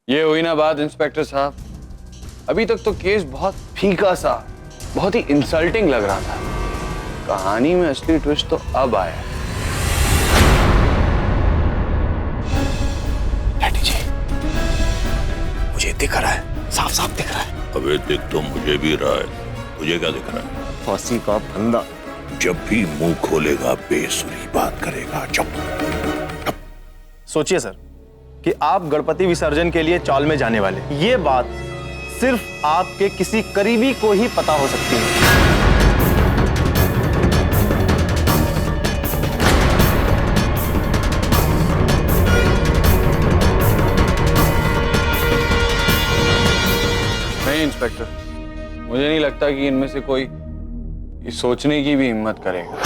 ये हुई ना बात इंस्पेक्टर साहब। अभी तक तो केस बहुत फीका सा, बहुत ही इंसल्टिंग लग रहा था। कहानी में असली ट्विस्ट तो अब आया। डैडी जी, मुझे दिख रहा है, साफ साफ दिख रहा है। अबे दिख तो मुझे भी रहा है, मुझे क्या दिख रहा है? फांसी का फंदा। जब भी मुंह खोलेगा बेसुरी बात करेगा। चुप। सोचिए सर कि आप गणपति विसर्जन के लिए चौल में जाने वाले, ये बात सिर्फ आपके किसी करीबी को ही पता हो सकती है। नहीं इंस्पेक्टर, मुझे नहीं लगता कि इनमें से कोई ये सोचने की भी हिम्मत करेगा,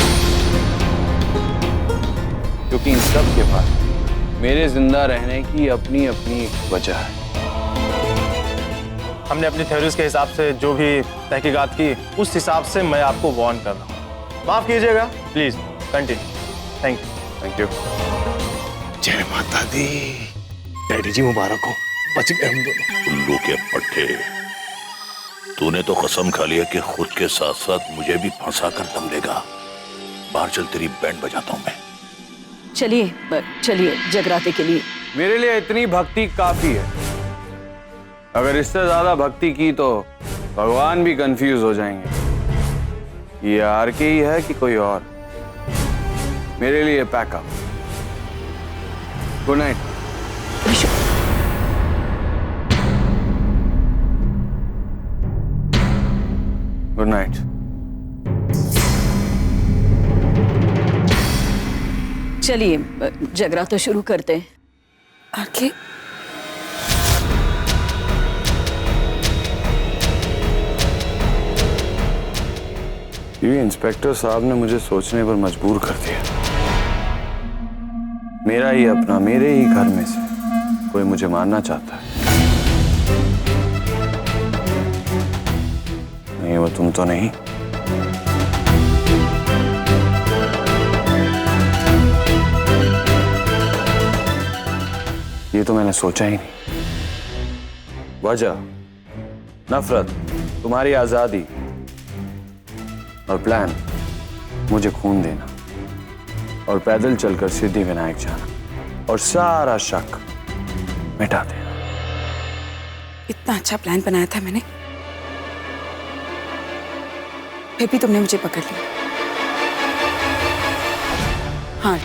क्योंकि इन सब के पास मेरे जिंदा रहने की अपनी अपनी एक वजह है। हमने अपनी थ्योरीज के हिसाब से जो भी तहकीकात की, उस हिसाब से मैं आपको वार्न कर रहा हूँ। माफ कीजिएगा, please continue. Thank you. Thank you. जय माता दी। डैडी जी मुबारक हो, बच गए हम दोनों। उल्लू के पट्टे, तूने तो कसम खा लिया कि खुद के साथ साथ मुझे भी फंसा कर दम लेगा। बाहर चल, तेरी बैंड बजाता हूं मैं। चलिए चलिए, जगराते के लिए। मेरे लिए इतनी भक्ति काफी है। अगर इससे ज्यादा भक्ति की तो भगवान भी कंफ्यूज हो जाएंगे। ये आर के ही है कि कोई और। मेरे लिए pack up. Good night. Good night. चलिए जगराता शुरू करते हैं। आके ये इंस्पेक्टर साहब ने मुझे सोचने पर मजबूर कर दिया। मेरा ही अपना, मेरे ही घर में से कोई मुझे मारना चाहता है। नहीं, वो तुम तो नहीं। ये तो मैंने सोचा ही नहीं। वजह, नफरत, तुम्हारी आजादी और प्लान मुझे खून देना और पैदल चलकर सिद्धि विनायक जाना और सारा शक मिटा देना। इतना अच्छा प्लान बनाया था मैंने, फिर भी तुमने मुझे पकड़ लिया। हाँ,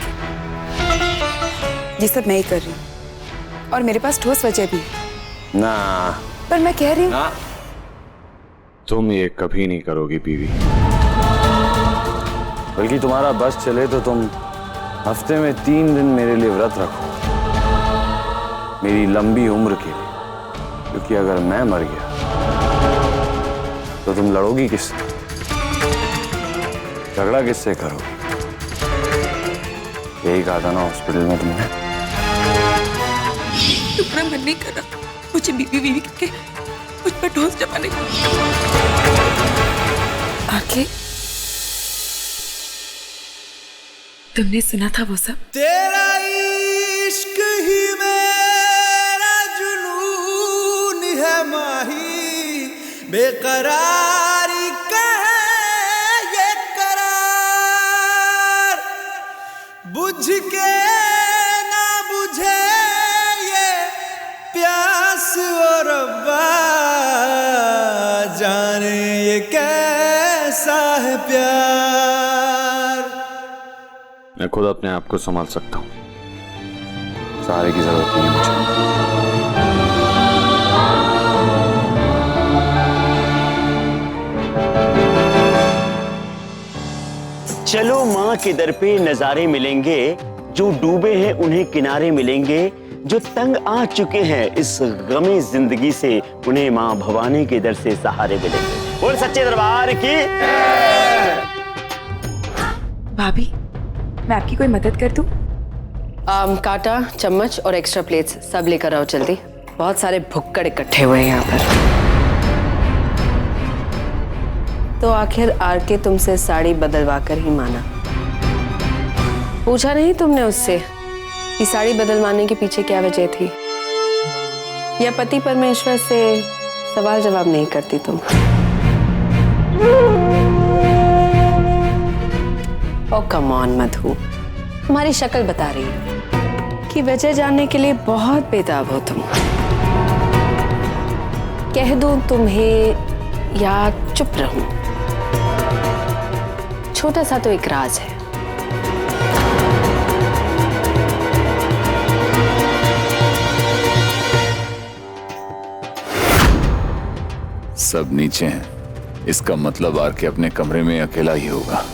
ये सब मैं ही कर रही हूँ और मेरे पास ठोस वजह भी है। ना, पर मैं कह रही हूँ ना, तुम ये कभी नहीं करोगी बीवी। बल्कि तुम्हारा बस चले तो तुम हफ्ते में 3 दिन मेरे लिए व्रत रखो, मेरी लंबी उम्र के लिए। क्योंकि अगर मैं मर गया तो तुम लड़ोगी किससे, झगड़ा किससे करोगी? यही कहा था ना हॉस्पिटल में तुमने। तुम्हारा मन नहीं कर रहा मुझे बीवी बीवी करके मुझ पर ठोस जमाने को। आके तुमने सुना था वो सब? तेरा इश्क ही मेरा जुनून है माही, बेकरारी का है ये करार, बुझ के ना बुझे ये प्यास और रब्बा, जाने ये कैसा है प्यार। मैं खुद अपने आप को संभाल सकता हूँ, सहारे की जरूरत नहीं है मुझे। चलो माँ के दर पे नजारे मिलेंगे, जो डूबे हैं उन्हें किनारे मिलेंगे, जो तंग आ चुके हैं इस गमे जिंदगी से उन्हें माँ भवानी के दर से सहारे मिलेंगे। बोल सच्चे दरबार की। भाभी, मैं आपकी कोई मदद कर दूं? कांटा, चम्मच और एक्स्ट्रा प्लेट्स सब लेकर आओ जल्दी। बहुत सारे भुक्कड़ इकट्ठे हुए हैं यहाँ पर। तो आखिर आर के तुमसे साड़ी बदलवा कर ही माना। पूछा नहीं तुमने उससे कि साड़ी बदलवाने के पीछे क्या वजह थी? या पति परमेश्वर से सवाल जवाब नहीं करती तुम? ओ कम ऑन मधु, तुम्हारी शक्ल बता रही है कि वजह जानने के लिए बहुत बेताब हो तुम। कह दूं तुम्हें या चुप रहूं? छोटा सा तो एक राज है। सब नीचे हैं, इसका मतलब आर के अपने कमरे में अकेला ही होगा।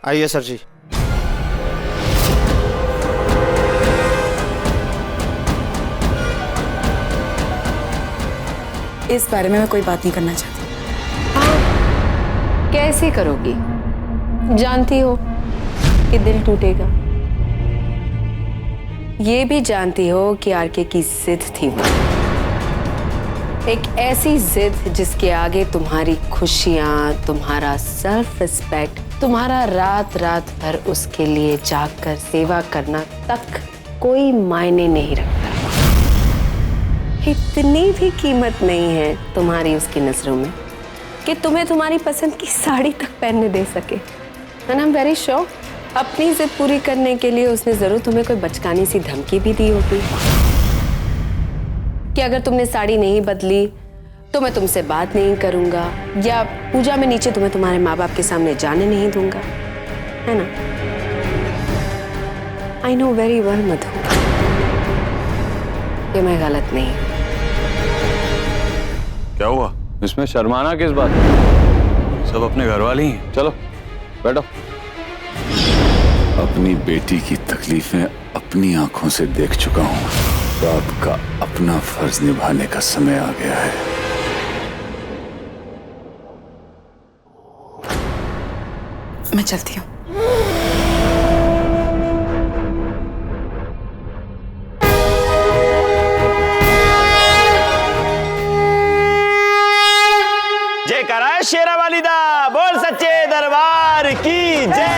आइए सर जी। इस बारे में मैं कोई बात नहीं करना चाहती। कैसे करोगी? जानती हो कि दिल टूटेगा। ये भी जानती हो कि आरके की जिद थी वो, एक ऐसी जिद जिसके आगे तुम्हारी खुशियां, तुम्हारा सेल्फ रिस्पेक्ट, तुम्हारा रात रात भर उसके लिए जागकर सेवा करना तक कोई मायने नहीं रखता। इतनी भी कीमत नहीं है तुम्हारी उसकी नजरों में कि तुम्हें तुम्हारी पसंद की साड़ी तक पहनने दे सके। And I am very sure अपनी जिद पूरी करने के लिए उसने जरूर तुम्हें कोई बचकानी सी धमकी भी दी होगी कि अगर तुमने साड़ी नहीं बदली तो मैं तुमसे बात नहीं करूंगा, या पूजा में नीचे तुम्हें तुम्हारे माँ बाप के सामने जाने नहीं दूंगा, है ना? आई नो वेरी वेल मधु, ये मैं गलत नहीं। क्या हुआ? इसमें शर्माना किस बात? सब अपने घर वाले ही हैं। चलो बैठो। अपनी बेटी की तकलीफें अपनी आंखों से देख चुका हूं। बाप का अपना फर्ज निभाने का समय आ गया है। मैं चलती हूँ। जय कराए शेरा वालिदा, बोल सच्चे दरबार की जय।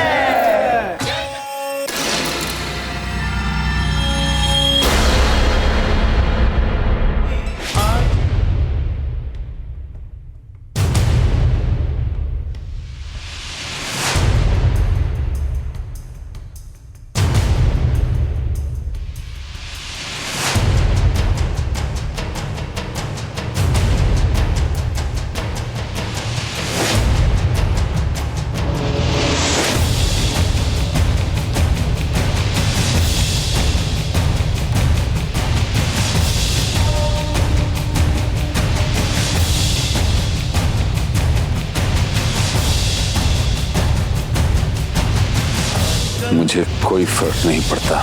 मुझे कोई फर्क नहीं पड़ता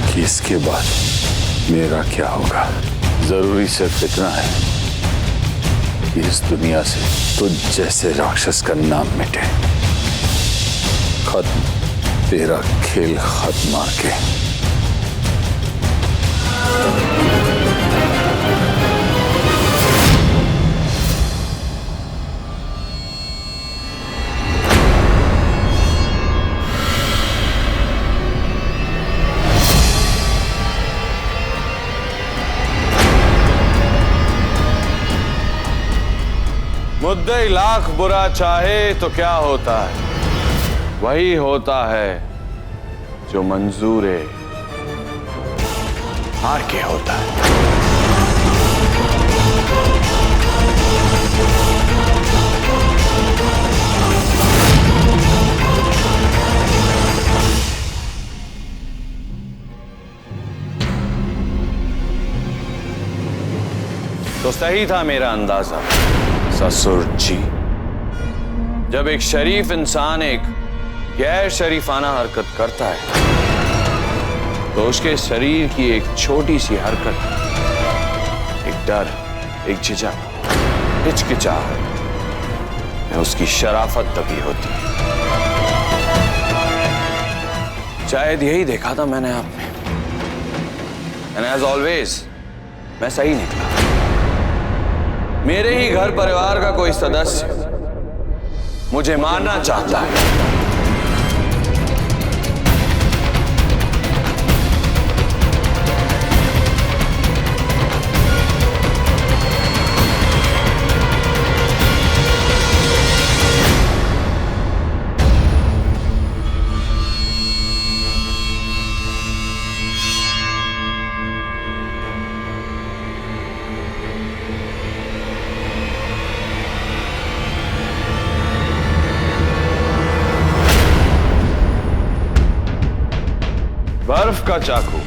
कि इसके बाद मेरा क्या होगा। जरूरी सिर्फ इतना है कि इस दुनिया से तुझ जैसे राक्षस का नाम मिटे। खत्म, तेरा खेल खत्म आके। मुद्दई लाख बुरा चाहे तो क्या होता है? वही होता है जो मंजूरे हार के होता है। तो सही था मेरा अंदाजा ससुर जी। जब एक शरीफ इंसान एक गैर शरीफाना हरकत करता है तो उसके शरीर की एक छोटी सी हरकत, एक डर, एक झिझक, हिचकिचाहट में उसकी शराफत दबी होती है। शायद यही देखा था मैंने आप में। एंड एज ऑलवेज मैं सही निकला। मेरे ही घर परिवार का कोई सदस्य मुझे मारना चाहता है। बर्फ का चाकू,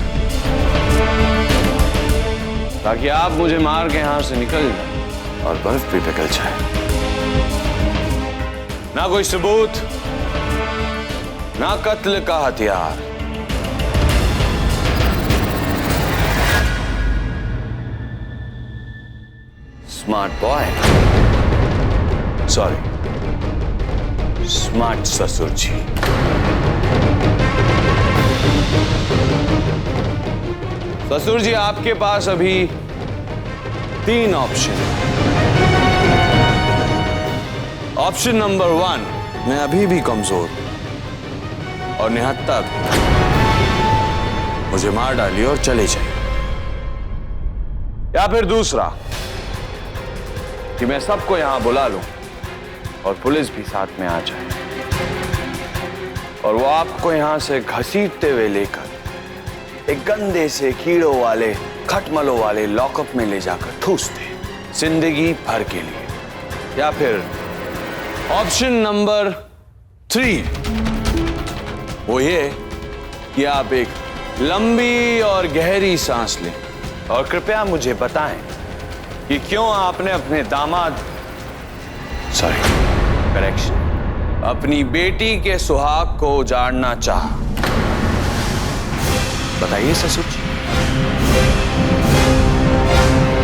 ताकि आप मुझे मार के यहां से निकल जाए और बर्फ भी पिघल जाए। ना कोई सबूत, ना कत्ल का हथियार। स्मार्ट बॉय, सॉरी, स्मार्ट ससुर जी। ससुर जी, आपके पास अभी 3 ऑप्शन। ऑप्शन नंबर 1, मैं अभी भी कमजोर और निहत्ता भी, मुझे मार डालिए और चले जाइए। या फिर दूसरा कि मैं सबको यहां बुला लूं और पुलिस भी साथ में आ जाए और वो आपको यहां से घसीटते हुए लेकर एक गंदे से कीड़ों वाले, खटमलों वाले लॉकअप में ले जाकर ठूस दे जिंदगी भर के लिए। या फिर ऑप्शन नंबर 3, वो ये कि आप एक लंबी और गहरी सांस लें और कृपया मुझे बताएं कि क्यों आपने अपने दामाद, करेक्शन, अपनी बेटी के सुहाग को उजाड़ना चाहा। बताइए ससुर।